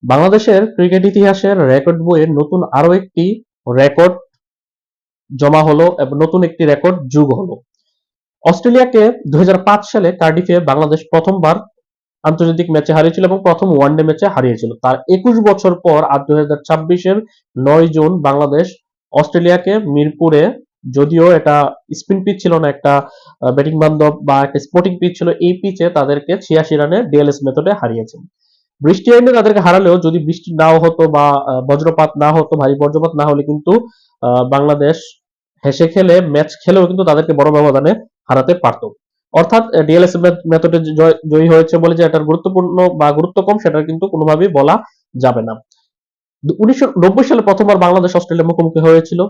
বাংলাদেশের ক্রিকেট ইতিহাসের রেকর্ড বইয়ে নতুন আরো একটি রেকর্ড জমা হলো এবং নতুন একটি রেকর্ড যোগ হলো। অস্ট্রেলিয়াকে 2005 সালে কার্ডিফে বাংলাদেশ প্রথমবার আন্তর্জাতিক ম্যাচে হারিয়েছিল এবং প্রথম ওয়ানডে ম্যাচে হারিয়েছিল। তার 21 বছর পর আজ 2026-এর 9 জুন বাংলাদেশ অস্ট্রেলিয়াকে মিরপুরে, যদিও এটা স্পিন পিচ ছিল না, একটা ব্যাটিং বান্ধব বা একটা স্পোর্টিং পিচ ছিল, এই পিচে তাদেরকে 86 রানে ডিএলএস মেথডে হারিয়েছে। বৃষ্টি আইনে তাদেরকে হারালেও যদি বৃষ্টি নাও হতো বা বজ্রপাত না হতো, ভারী বজ্রপাত না হলে কিন্তু বাংলাদেশ হেসে খেলে ম্যাচ খেলেও কিন্তু তাদেরকে বড় ব্যবধানে হারাতে পারতো। অর্থাৎ ডিএলএস মেথডে জয়ী হয়েছে বলে যে এটার গুরুত্বপূর্ণ বা গুরুত্ব কম সেটা কিন্তু কোনোভাবেই বলা যাবে না। 1990 সালে প্রথমবার বাংলাদেশ অস্ট্রেলিয়া মুখোমুখি হয়েছিল।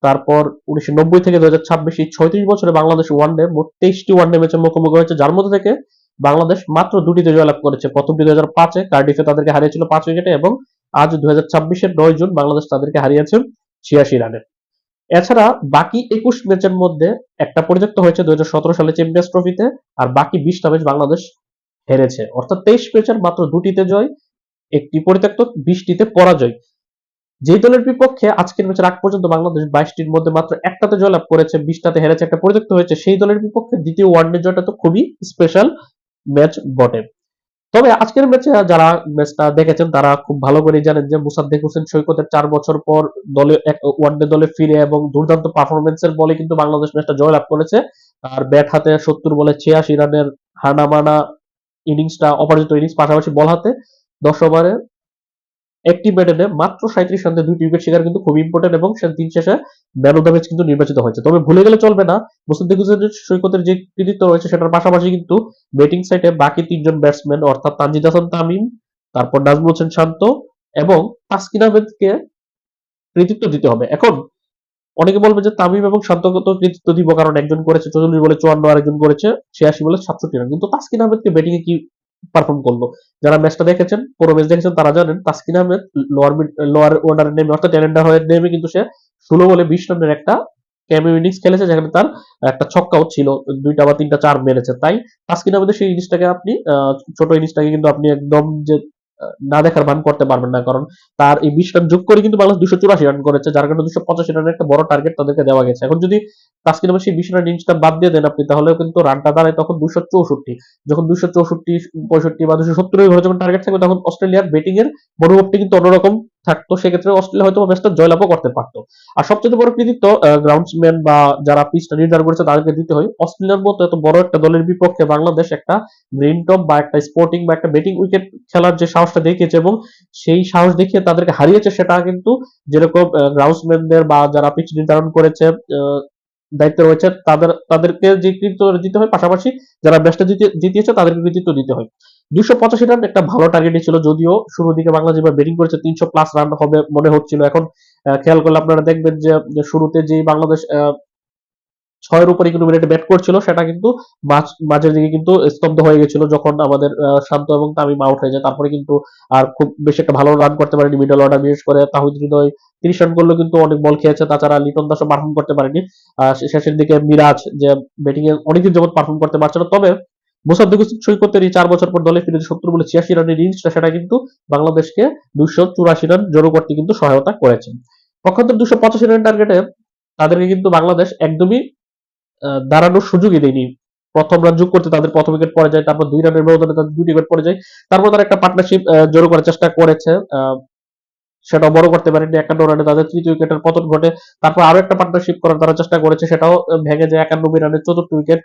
তারপর 1990 থেকে 2026 এই 36 বছরে বাংলাদেশ ওয়ানডে মোট 23টি ওয়ানডে ম্যাচে মুখোমুখি হয়েছে, যার মধ্যে থেকে বাংলাদেশ মাত্র দুটিতে জয়লাভ করেছে। প্রথমটি 2005-এ কার্ডিফে তাদেরকে হারিয়েছিল 5 উইকেটে এবং আজ 2026-এর 9 জুন বাংলাদেশ তাদেরকে হারিয়েছে 86 রানে। এছাড়া বাকি 21 ম্যাচের মধ্যে একটা পরিত্যক্ত হয়েছে 2017 সালে চ্যাম্পিয়ন্স ট্রফিতে, আর বাকি 20টা ম্যাচ বাংলাদেশ হেরেছে। অর্থাৎ 23 ম্যাচের মাত্র দুটিতে জয়, একটি পরিত্যক্ত, 20টিতে পরাজয়। যেই দলের বিপক্ষে আজকের ম্যাচের আগ পর্যন্ত বাংলাদেশ 22টির মধ্যে মাত্র একটাতে জয়লাভ করেছে, 20টাতে হেরেছে, একটা পরিত্যক্ত হয়েছে, সেই দলের বিপক্ষে দ্বিতীয় ওয়ানডে জয়টা তো খুবই স্পেশাল ম্যাচ বটে। তবে আজকের ম্যাচে যারা ম্যাচটা দেখেছেন তারা খুব ভালো করে জানেন যে মুসাদ্দেক হোসেন সৈকতের 4 বছর পর দলে ওয়ানডে দলে ফিরে এবং দুর্দান্ত পারফরমেন্সের বলে কিন্তু বাংলাদেশ ম্যাচটা জয়লাভ করেছে। আর ব্যাট হাতে 70 বলে 86 রানের হানামানা ইনিংসটা, অপরাজিত ইনিংস, পাশাপাশি বল হাতে 10 ওভারে একটি ব্যাটে মাত্র 37 রানে 2টি উইকেট শিকার কিন্তু খুব ইম্পর্টেন্ট এবং সে দিন শেষে ম্যান অফ দ্য ম্যাচ কিন্তু নির্বাচিত হয়েছে। তবে ভুলে গেলে চলবে না, মুসাদ্দেক হোসেনের সৈকতের যে কৃতিত্ব রয়েছে সেটার পাশাপাশি কিন্তু ব্যাটিং সাইডে বাকি তিনজন ব্যাটসম্যান অর্থাৎ তানজিদ হাসান তামিম, তারপর নাজমুল হোসেন শান্ত এবং তাসকিন আহমেদকে কৃতিত্ব দিতে হবে। এখন অনেকে বলবে যে তামিম এবং শান্তকে তো কৃতিত্ব দিব, কারণ একজন করেছে 44 বলে 54, আরেকজন করেছে 86 বলে 67 রান, কিন্তু তাসকিন আহমেদকে ব্যাটিং এ কি পারফর্ম করলো? যারা ম্যাচটা দেখেছেন, পুরো ম্যাচ দেখেছেন, তারা জানেন তাসকিন আহমেদ লোয়ার অর্ডারে নেমে অর্থাৎ টেলেন্ডার হয়ে নেমে কিন্তু সে 16 বলে 20 রানের একটা ক্যামিও ইনিংস খেলেছে, যেখানে তার একটা ছক্কাও ছিল, দুইটা বা তিনটা চার মেরেছে। তাই তাসকিন আহমেদের সেই ইনিংসটাকে আপনি ছোট ইনিংসটাকে কিন্তু আপনি একদম যে না দেখার ভান করতে পারবেন না, কারণ তার এই 20 রান যোগ করে কিন্তু বাংলাদেশ 284 রান করেছে, যার কারণে 285 রানের একটা বড় টার্গেট তাদেরকে দেওয়া গেছে। এখন যদি তাসকিন আহমেদ সেই 20 রান ইনিংসটা বাদ দিয়ে দেন আপনি, তাহলেও কিন্তু রানটা দাঁড়ায় তখন 264। যখন 264, 65 বা 270 ঘরে যখন টার্গেট থাকবে, তখন অস্ট্রেলিয়ার ব্যাটিং এর মনোভাবটা কিন্তু অন্যরকম থাকতো। সেক্ষেত্রে অস্ট্রেলিয়া হয়তো ম্যাচটা জয়লাভও করতে পারতো। আর সবচেয়ে বড় কৃতিত্ব গ্রাউন্ডসম্যান বা যারা পিচটা নির্ধারণ করেছে তাদেরকে দিতে হয়। অস্ট্রেলিয়ার মতো এত বড় একটা দলের বিপক্ষে বাংলাদেশ একটা গ্রিন টপ বা একটা স্পোর্টিং বা একটা ব্যাটিং উইকেট খেলার যে সাহসটা দেখিয়েছে এবং সেই সাহস দেখিয়ে তাদেরকে হারিয়েছে, সেটা কিন্তু যেরকম গ্রাউন্ডসম্যানদের বা যারা পিচ নির্ধারণ করেছে দায়িত্ব রয়েছে তাদেরকে যে কৃতিত্ব দিতে হয়, পাশাপাশি যারা ম্যাচটা জিতিয়েছে তাদেরকে কৃতিত্ব দিতে হয়। 285 রান একটা ভালো টার্গেটই ছিল, যদিও শুরুর দিকে বাংলাদেশ যেভাবে ব্যাটিং করেছে 300+ রান হবে মনে হচ্ছিল। এখন খেয়াল করলে আপনারা দেখবেন যে শুরুতে যেই বাংলাদেশ 6-এর উপরে কিন্তু মিনিটে ব্যাট করছিল, সেটা কিন্তু মাঝের দিকে কিন্তু স্তব্ধ হয়ে গেছিল যখন আমাদের শান্ত এবং তামিম আউট হয়ে যায়। তারপরে কিন্তু আর খুব বেশি একটা ভালো রান করতে পারেনি মিডল অর্ডার, বিশেষ করে তাহিদ হৃদয় 30 রান করলেও কিন্তু অনেক বল খেয়েছে। তাছাড়া লিটন দাসও পারফর্ম করতে পারেনি। শেষের দিকে মিরাজ যে ব্যাটিং এ অনেকদিন যাবত পারফর্ম করতে পারছে না। তবে মোসাদ্দেক হোসেন সৈকতের এই 4 বছর পর দলে ফিরে 70 বলে 86 রানের ইনিংসটা, সেটা কিন্তু বাংলাদেশকে 284 রান জড়ো করতে কিন্তু সহায়তা করেছে। পক্ষান্তর 285 রানের টার্গেটে তাদেরকে কিন্তু বাংলাদেশ একদমই দাঁড়ানোর সুযোগই দেয়নি। প্রথম রান যোগ করতে তাদের প্রথম উইকেট পড়ে যায়, তারপর 2 রানের ব্যবধানে তাদের 2টি উইকেট পড়ে যায়। তারপর তারা একটা পার্টনারশিপ জোড়ো করার চেষ্টা করেছে, সেটাও বড় করতে পারেনি। 51 রানে তাদের তৃতীয় উইকেটের পতন ঘটে। তারপর আরো একটা পার্টনারশিপ করার তারা চেষ্টা করেছে, সেটাও ভেঙে যায় 91 রানে চতুর্থ উইকেট।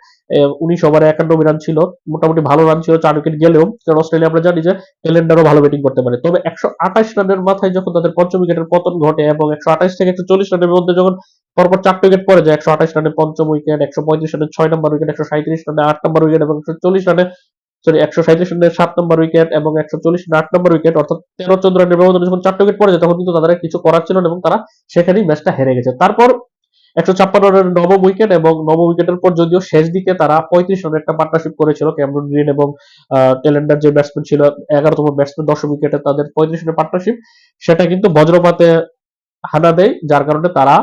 19 ওভারে 91 রান ছিল, মোটামুটি ভালো রান ছিল, 4 উইকেট গেলেও, কারণ অস্ট্রেলিয়া আমরা জানি যে টেলেন্ডারও ভালো ব্যাটিং করতে পারে। তবে 128 রানের মাথায় যখন তাদের পঞ্চম উইকেটের পতন ঘটে এবং 128 থেকে 140 রানের মধ্যে যখন পরপর 4টা উইকেট পড়ে যায়, 128 রানে পঞ্চম উইকেট, 135 রানে 6 নম্বর উইকেট, 137 রানে 8 নম্বর উইকেট এবং 140 রানে 137 রানে 7 নম্বর উইকেট এবং 140 রানে 8 নম্বর উইকেট, অর্থাৎ 13-14 রানের ব্যবধানে যখন 4টা উইকেট পড়ে যায়, তখন কিন্তু তাদের কিছু করার ছিল না এবং তারা সেখানেই ম্যাচটা হেরে গেছে। তারপর 156 রানের নবম উইকেট, এবং নবম উইকেটের পর যদিও শেষ দিকে তারা 35 রানের একটা পার্টনারশিপ করেছিল ক্যামেরন গ্রিন এবং টেলেন্ডার যে ব্যাটসম্যান ছিল 11তম ব্যাটসম্যান, 10ম উইকেটে তাদের 35 রানের পার্টনারশিপ, সেটা কিন্তু বজ্রপাতে হানা দেয়, যার কারণে তারা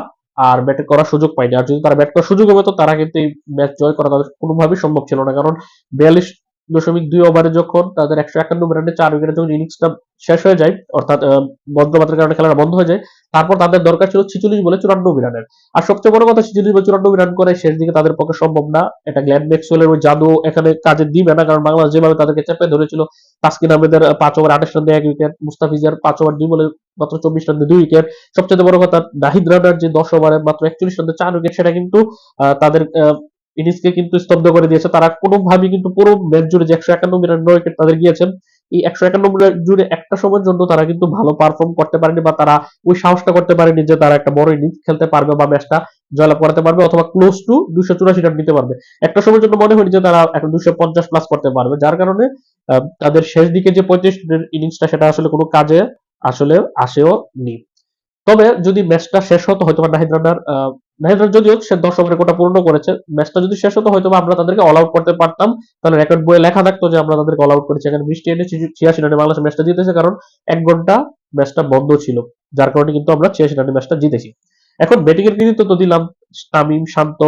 আর ব্যাট করার সুযোগ পায়নি। আর যদি তারা ব্যাট করার সুযোগ হবে, তো তারা কিন্তু এই ম্যাচ জয় করা তাদের কোনোভাবেই সম্ভব ছিল না, কারণ 42 1.2 ওভারে যখন তাদের 151 রানে 4 উইকেটে যখন ইনিংসটা শেষ হয়ে যায়, অর্থাৎ বজ্রপাতের কারণে খেলাটা বন্ধ হয়ে যায়, তারপর তাদের দরকার ছিল 46 বলে 94 রানের। আর সবচেয়ে বড় কথা, 46 বলে 94 রান করে শেষ দিকে তাদের পক্ষে সম্ভব না। এটা গ্ল্যান ম্যাক্সওয়েলের ওই জাদু এখানে কাজে দিবে না, কারণ বাংলাদেশ যেভাবে তাদেরকে চেপে ধরেছিল, তাসকিন আহমেদের 5 ওভার 28 রান দিয়ে 1 উইকেট, মুস্তাফিজের 5 ওভার 2 বলে মাত্র 24 রান দিয়ে 2 উইকেট, সবচেয়ে বড় কথা নাহিদ রানার যে 10 ওভারে মাত্র 41 রান দিয়ে 4 উইকেট, সেটা কিন্তু তাদের ইনিংসকে কিন্তু স্তব্ধ করে দিয়েছে। তারা কোনোভাবেই কিন্তু পুরো ম্যাচ জুড়ে যে 191 রান উইকেট তাদের গিয়েছেন, এই 191 রান জুড়ে একটা সময়ের জন্য তারা কিন্তু ভালো পারফর্ম করতে পারেনি, বা তারা ওই সাহসটা করতে পারেনি যে তারা একটা বড় ইনিংস খেলতে পারবে বা ম্যাচটা জয়লাভ করাতে পারবে, অথবা ক্লোজ টু 284 রান নিতে পারবে। একটা সময়ের জন্য মনে হয়নি যে তারা এখন 250 প্লাস করতে পারবে, যার কারণে তাদের শেষ দিকে যে 35 রানের ইনিংসটা, সেটা আসলে কোনো কাজে আসলে আসেও নি। তবে যদি ম্যাচটা শেষ হতো, হয়তো নাহিদ রানার যদিও সে 10 ওভারে কোটা পূর্ণ করেছে, ম্যাচটা যদি শেষ হতো হয়তো আমরা তাদেরকে অল আউট করতে পারতাম, তাহলে রেকর্ড বইয়ে লেখা থাকতো যে আমরা তাদেরকে অল আউট করেছি। এখানে বৃষ্টি এনে 86 রানে বাংলাদেশ ম্যাচটা জিতেছে, কারণ 1 ঘন্টা ম্যাচটা বন্ধ ছিল, যার কারণে কিন্তু আমরা 86 রানে ম্যাচটা জিতেছি। এখন ব্যাটিং এর কৃতিত্ব তো দিলাম তামিম, শান্ত,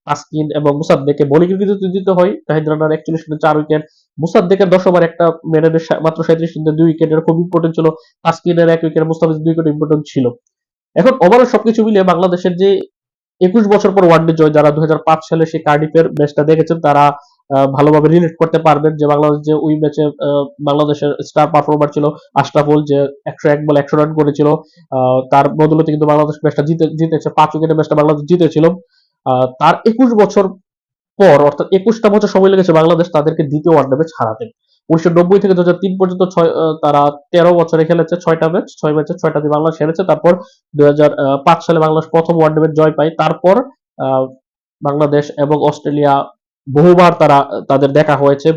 তাসকিন এবং মুসাদ্দেককে। বোলিং এর কৃতিত্ব দিতে হয় নাহিদ রানার 41 রানে 4 উইকেট, মুসাদ্দেকের 10 ওভার একটা মেডেনের মাত্র 37 রানে 2 উইকেট, এটা খুব ইম্পর্টেন্ট ছিল। তাসকিনের 1 উইকেট, মুস্তাফিজের 2 উইকেট ইম্পর্টেন্ট ছিল। এখন ওভারঅল সবকিছু মিলিয়ে বাংলাদেশের যে 21 বছর পর ওয়ানডে জয়, যারা 2005 সালে সেই কার্ডিফের ম্যাচটা দেখেছেন, তারা ভালোভাবে রিলেট করতে পারবেন যে বাংলাদেশ যে ওই ম্যাচে বাংলাদেশের স্টার পারফর্মার ছিল আশরাফুল, যে 101 বলে 100 রান করেছিল। তার বদৌলতে কিন্তু বাংলাদেশ ম্যাচটা জিতেছে, 5 উইকেটের ম্যাচটা বাংলাদেশ জিতেছিল। তার 21 বছর পর, অর্থাৎ 21টা বছর সময় লেগেছে বাংলাদেশ তাদেরকে দ্বিতীয় ওয়ানডে ম্যাচ হারাতে। 1990 থেকে 2003 পর্যন্ত তারা 13 বছরে খেলেছে 6টা ম্যাচ, 6 ম্যাচে 6টাতে বাংলাদেশ হেরেছে। তারপর 2005 সালে বাংলাদেশ প্রথম ওয়ানডে ম্যাচ জয় পায়। তারপর আহ, বাংলাদেশ এবং অস্ট্রেলিয়া বহুবার তাদের দেখা হয়েছে।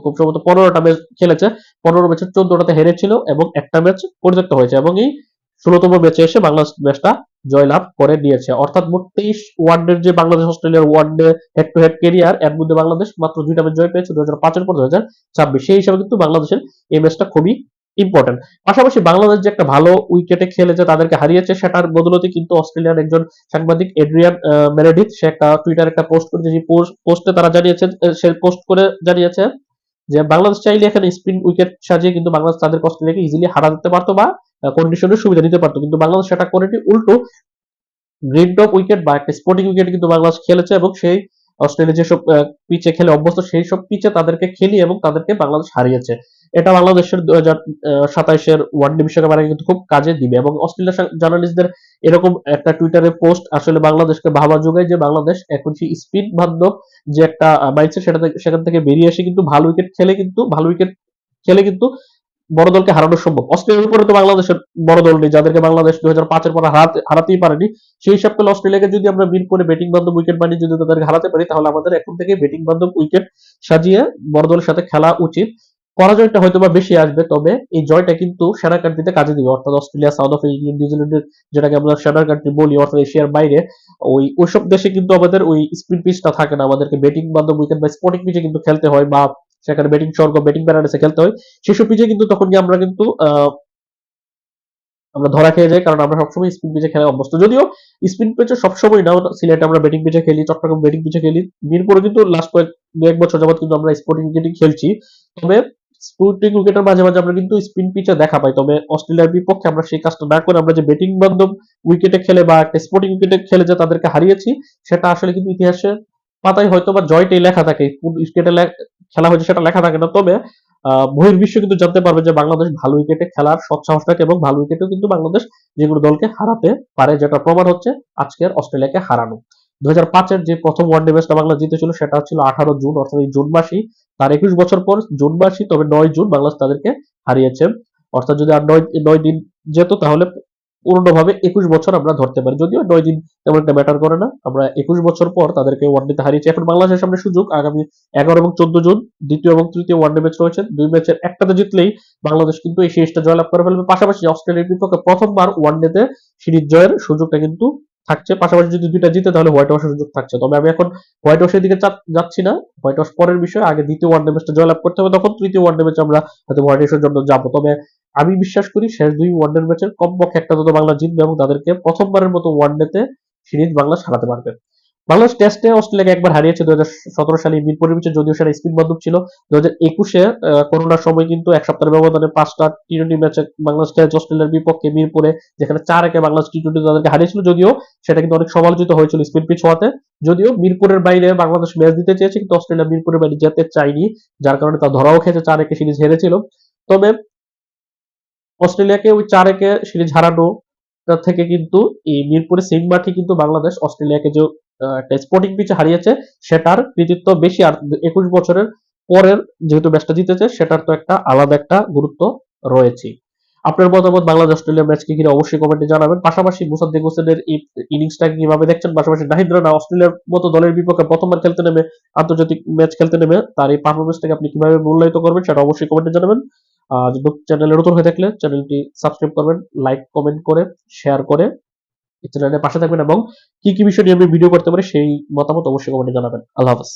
খুব সম্ভবত 15টা ম্যাচ খেলেছে, 15 ম্যাচের 14টাতে হেরেছিল এবং একটা ম্যাচ পরিত্যক্ত হয়েছে, এবং এই 16তম ম্যাচে এসে বাংলাদেশ ম্যাচটা জয়লাভ করে নিয়েছে। অর্থাৎ মোট 23 ওয়ানডের যে বাংলাদেশ অস্ট্রেলিয়ার one day head to head career, এর মধ্যে বাংলাদেশ মাত্র 2টা ম্যাচ জয় পেয়েছে, 2005 পর 2026। সেই হিসাবে কিন্তু বাংলাদেশের এই ম্যাচটা খুবই ইম্পর্টেন্ট। পাশাপাশি বাংলাদেশ যে একটা ভালো উইকেটে খেলেছে, তাদেরকে হারিয়েছে, সেটার বদলতে কিন্তু অস্ট্রেলিয়ার একজন সাংবাদিক এড্রিয়ান মেরেডিথ, সে একটা টুইটারে একটা পোস্ট করেছে। যে পোস্টে তারা জানিয়েছে, সে পোস্ট করে জানিয়েছে যে বাংলাদেশ চাইলে এখানে স্পিন উইকেট সাজিয়ে কিন্তু বাংলাদেশ তাদের অস্ট্রেলিয়াকে ইজিলি হারা দিতে পারতো, বা কন্ডিশনের সুবিধা নিতে পারতো, কিন্তু বাংলাদেশ সেটা করেনি। উল্টো গ্রিন টপ উইকেট বা একটা স্পোর্টিং উইকেট কিন্তু বাংলাদেশ খেলেছে, এবং সেই অস্ট্রেলিয়া যেসব পিচে খেলে অভ্যস্ত, সেই সব পিচে তাদেরকে খেলিয়ে এবং তাদেরকে বাংলাদেশ হারিয়েছে। এটা বাংলাদেশের 2027-এর ওয়ানডে বিশ্বকাপ আগে কিন্তু খুব কাজে দিবে। এবং অস্ট্রেলিয়া জার্নালিস্টদের এরকম একটা টুইটারে পোস্ট আসলে বাংলাদেশকে ভাবা যোগায় যে বাংলাদেশ এখন সেই স্পিন বান্ধব যে একটা মাইন্ডসেট, সেখান থেকে বেরিয়ে এসে কিন্তু ভালো উইকেট খেলে কিন্তু বড় দলকে হারানো সম্ভব। অস্ট্রেলিয়ার উপরে তো বাংলাদেশের বড় দল নেই, যাদেরকে বাংলাদেশ 2005-এর পর হারাতেই পারেনি। সেই হিসাব করলে অস্ট্রেলিয়াকে যদি আমরা মিন করে ব্যাটিং বান্ধব উইকেট বানিয়ে যদি তাদেরকে হারাতে পারি, তাহলে আমাদের এখন থেকে ব্যাটিং বান্ধব উইকেট সাজিয়ে বড় দলের সাথে খেলা উচিত। পরাজয়টা হয়তো বা বেশি আসবে, তবে এই জয়টা কিন্তু সেনা কান্ট্রিতে কাজে দিবে। অর্থাৎ অস্ট্রেলিয়া, সাউথ আফ্রিকা, ইংল্যান্ড, নিউজিল্যান্ডের, যেটাকে আমরা সেনা কান্ট্রি বলি, অর্থাৎ এশিয়ার বাইরে ওইসব দেশে কিন্তু আমাদের ওই স্পিন পিচটা থাকে না, আমাদেরকে ব্যাটিং বান্ধব উইকেট বা স্পোর্টিং পিচে কিন্তু খেলতে হয়, বা সেখানে ব্যাটিং স্বর্গ, ব্যাটিং প্যারাডাইসে খেলতে হয়। সেসব পিচে কিন্তু তখন গিয়ে আমরা কিন্তু আমরা ধরা খেয়ে যাই, কারণ আমরা সবসময় স্পিন পিচে খেলায় অভ্যস্ত। যদিও স্পিন পিচে সবসময় না, সিলেটে আমরা ব্যাটিং পিচে খেলি, চট্টগ্রাম ব্যাটিং পিচে খেলি, মিরপুরে কিন্তু লাস্ট এক বছর যাবত কিন্তু আমরা স্পোর্টিং উইকেটই খেলছি। তবে স্পোর্টিং উইকেটের মাঝে মাঝে আমরা কিন্তু স্পিন পিচে দেখা পাই। তবে অস্ট্রেলিয়ার বিপক্ষে আমরা সেই কাজটা না করে আমরা যে ব্যাটিং বান্ধব উইকেটে খেলে বা একটা স্পোর্টিং উইকেটে খেলে যে তাদেরকে হারিয়েছি, সেটা আসলে কিন্তু ইতিহাসে পাতায় হয়তো বা জয়টাই লেখা থাকে, কোন উইকেটে খেলা হয়েছে সেটা লেখা থাকে না। তবে বহির্বিশ্ব কিন্তু জানতে পারবে যে বাংলাদেশ ভালো উইকেটে খেলার সৎসাহস রাখে, এবং ভালো উইকেটেও কিন্তু বাংলাদেশ যেগুলো দলকে হারাতে পারে, যেটা প্রমাণ হচ্ছে আজকের অস্ট্রেলিয়াকে হারানো। 2005-এর যে প্রথম ওয়ানডে ম্যাচটা বাংলাদেশ জিতেছিল, সেটা ছিল 18 জুন, অর্থাৎ এই জুন মাসেই, তার 21 বছর পর জুন মাসেই, তবে 9 জুন বাংলাদেশ তাদেরকে হারিয়েছে। অর্থাৎ যদি আর 9 দিন যেত, তাহলে পূর্ণভাবে 21 বছর আমরা ধরতে পারি। যদিও 9 দিন তেমন একটা ম্যাটার করে না, আমরা 21 বছর পর তাদেরকে ওয়ানডেতে হারিয়েছি। এখন বাংলাদেশের সামনে সুযোগ, আগামী 11 এবং 14 জুন দ্বিতীয় এবং তৃতীয় ওয়ানডে ম্যাচ রয়েছে। দুই ম্যাচের একটাতে জিতলেই বাংলাদেশ কিন্তু এই সিরিজটা জয়লাভ করে ফেলবে। পাশাপাশি অস্ট্রেলিয়ার বিপক্ষে প্রথমবার ওয়ানডেতে সিরিজ জয়ের সুযোগটা কিন্তু থাকছে। পাশাপাশি যদি দুইটা জিতে, তাহলে হোয়াইট ওয়াশের সুযোগ থাকছে। তবে আমি এখন হোয়াইট ওয়াশের দিকে যাচ্ছি না, হোয়াইট ওয়াশ পরের বিষয়। আগে দ্বিতীয় ওয়ানডে ম্যাচটা জয়লাভ করতে হবে, তখন তৃতীয় ওয়ানডে ম্যাচ আমরা হয়তো হোয়াইট ওয়াশের জন্য যাবো। তবে আমি বিশ্বাস করি শেষ দুই ওয়ানডে ম্যাচের কমপক্ষে একটা তো বাংলা জিতবে, এবং তাদেরকে প্রথমবারের মতো ওয়ানডেতে সিরিজ বাংলা হারাতে পারবে। বাংলাদেশ টেস্টে অস্ট্রেলিয়াকে একবার হারিয়েছে 2017 সালে মিরপুরের পিছে, যদিও সেটা স্পিন বান্ধব ছিল। 2021-এ করোনার সময় কিন্তু এক সপ্তাহের ব্যবধানে 5টা টি-টোয়েন্টি ম্যাচে বাংলাদেশ খেলেছে অস্ট্রেলিয়ার বিপক্ষে মিরপুরে, যেখানে 4-1 বাংলাদেশ টি-টোয়েন্টি তাদেরকে হারিয়েছিল। যদিও সেটা কিন্তু অনেক সমালোচিত হয়েছিল স্পিন পিচ হওয়াতে। যদিও মিরপুরের বাইরে বাংলাদেশ ম্যাচ দিতে চেয়েছে, কিন্তু অস্ট্রেলিয়া মিরপুরের বাইরে যেতে চায়নি, যার কারণে তারা ধরাও খেয়েছে, 4-1 সিরিজ হেরেছিল। তবে অস্ট্রেলিয়াকে ওই 4-1 সিরিজ হারানো থেকে কিন্তু এই মিরপুরে সেন্ট মার্কে কিন্তু বাংলাদেশ অস্ট্রেলিয়াকে যে একটা স্পোর্টিং পিচে হারিয়েছে, সেটার কৃতিত্ব বেশি। আর 21 বছরের পরের যেহেতু ম্যাচটা জিতেছে, সেটার তো একটা আলাদা একটা গুরুত্ব রয়েছে। আপনার মতামত বাংলাদেশ অস্ট্রেলিয়া ম্যাচকে ঘিরে অবশ্যই কমেন্টে জানাবেন। পাশাপাশি মুসাদ্দেক হোসেনের এই ইনিংসটাকে কিভাবে দেখছেন, পাশাপাশি নাহিদ রানা অস্ট্রেলিয়ার মতো দলের বিপক্ষে প্রথমবার খেলতে নেমে, আন্তর্জাতিক ম্যাচ খেলতে নেমে তার এই পারফরমেন্সটাকে আপনি কিভাবে মূল্যায়িত করবেন, সেটা অবশ্যই কমেন্টে জানাবেন। আর চ্যানেলে নতুন হয়ে থাকলে চ্যানেলটি সাবস্ক্রাইব করবেন, লাইক কমেন্ট করে শেয়ার করে চ্যানেলের পাশে থাকবেন, এবং কি কি বিষয় নিয়ে আমি ভিডিও করতে পারি সেই মতামত অবশ্যই কমেন্টে জানাবেন। আল্লাহ হাফেজ।